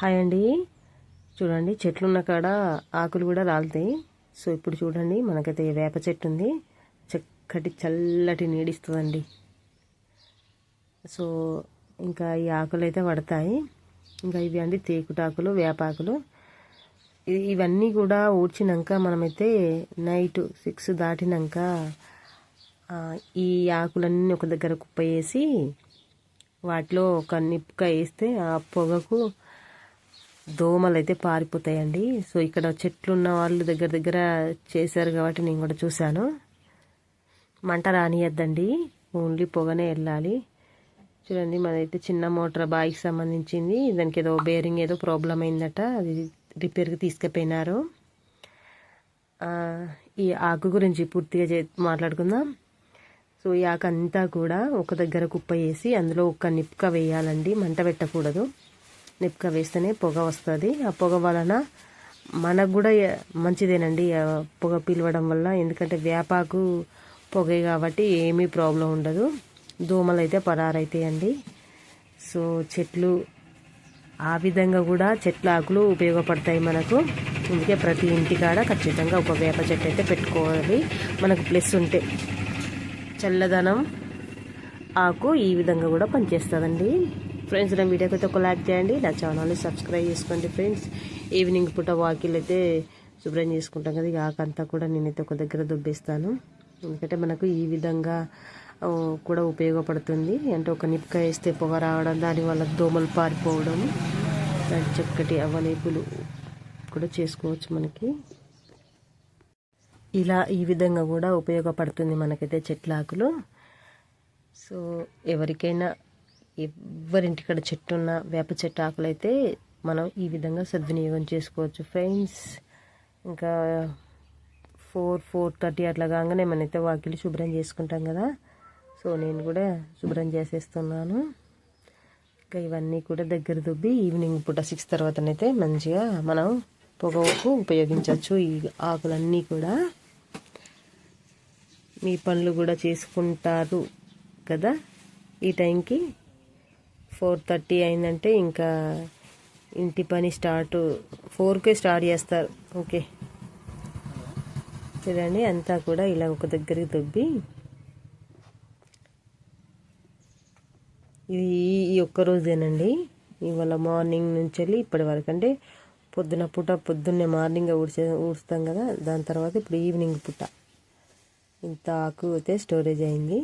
Hi అండి. చూడండి, చెట్లున్న కాడ ఆకులు కూడా రాలుతాయి. సో ఇప్పుడు చూడండి, మనకైతే వేప చెట్టు ఉంది. చక్కటి చల్లటి నీడిస్తుందండి. సో ఇంకా ఈ ఆకులు అయితే పడతాయి. ఇంకా ఇవి అండి తేకుటాకులు, వేపాకులు. ఇవన్నీ కూడా ఊడ్చినాక మనమైతే నైట్ 6 దాటినాక ఈ ఆకులన్నీ ఒక దగ్గర కుప్ప వేసి వాటిలో ఒక నిప్పుక వేస్తే ఆ పొగకు దోమలు అయితే పారిపోతాయండి. సో ఇక్కడ చెట్లు ఉన్న వాళ్ళు దగ్గర చేశారు కాబట్టి నేను కూడా చూశాను. మంట రానియద్దండి, ఓన్లీ పొగనే వెళ్ళాలి. చూడండి, మనైతే చిన్న మోటార్ బాయికి సంబంధించింది. దానికి ఏదో బేరింగ్ ఏదో ప్రాబ్లం అయిందట, అది రిపేర్కి తీసుకుపోయినారు. ఈ ఆకు గురించి పూర్తిగా మాట్లాడుకుందాం. సో ఈ ఆకు అంతా కూడా ఒక దగ్గర కుప్ప వేసి అందులో ఒక నిప్పుక వేయాలండి. మంట పెట్టకూడదు. నిప్పుక వేస్తేనే పొగ వస్తుంది. ఆ పొగ వలన మనకు కూడా మంచిదేనండి, పొగ పిలవడం వల్ల. ఎందుకంటే వేపాకు పొగే కాబట్టి ఏమీ ప్రాబ్లం ఉండదు. దోమలు అయితే పరారైతాయండి. సో చెట్లు ఆ విధంగా కూడా చెట్ల ఆకులు ఉపయోగపడతాయి మనకు. అందుకే ప్రతి ఇంటికాడ ఖచ్చితంగా ఒక వేప చెట్టు అయితే పెట్టుకోవాలి. మనకు ప్లస్ ఉంటే చల్లదనం ఆకు ఈ విధంగా కూడా పనిచేస్తుందండి. ఫ్రెండ్స్, నా వీడియోకి అయితే ఒక లైక్ చేయండి, నా ఛానల్ని సబ్స్క్రైబ్ చేసుకోండి. ఫ్రెండ్స్, ఈవినింగ్ పూట వాకిల్ అయితే శుభ్రం చేసుకుంటాం కదా, ఈ ఆకంతా కూడా నేనైతే ఒక దగ్గర దుబ్బేస్తాను. ఎందుకంటే మనకు ఈ విధంగా కూడా ఉపయోగపడుతుంది. అంటే ఒక నిప్పుక వేస్తే పొగ రావడం, దానివల్ల దోమలు పారిపోవడం, దాని చక్కటి అవైలబుల్ కూడా చేసుకోవచ్చు మనకి. ఇలా ఈ విధంగా కూడా ఉపయోగపడుతుంది మనకైతే చెట్ల ఆకులు. సో ఎవరికైనా ఎవరింటికాడ చెట్టు ఉన్న వేప చెట్టు ఆకులు అయితే మనం ఈ విధంగా సద్వినియోగం చేసుకోవచ్చు ఫ్రెండ్స్. ఇంకా 4:30 అట్లా కాగానే మనైతే వాకిలి శుభ్రం చేసుకుంటాం కదా. సో నేను కూడా శుభ్రం చేసేస్తున్నాను. ఇంకా ఇవన్నీ కూడా దగ్గర దుబ్బి ఈవినింగ్ పూట 6 తర్వాతనైతే మంచిగా మనం పొగకు ఉపయోగించవచ్చు ఈ ఆకులన్నీ కూడా. మీ పనులు కూడా చేసుకుంటారు కదా ఈ టైంకి. 4:30 అయిందంటే ఇంకా ఇంటి పని స్టార్ట్ 4కే స్టార్ట్ చేస్తారు. ఓకే, చూడండి అంతా కూడా ఇలా ఒక దగ్గరికి దొబ్బి ఇది ఈ ఒక్క రోజేనండి. ఇవాళ మార్నింగ్ నుంచి వెళ్ళి ఇప్పటి వరకు, అంటే పొద్దున్నే మార్నింగ్ ఊడుస్తాం కదా, దాని తర్వాత ఇప్పుడు ఈవినింగ్ పూట ఇంత ఆకు అయితే స్టోరేజ్ అయింది.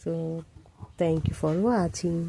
So thank you for watching.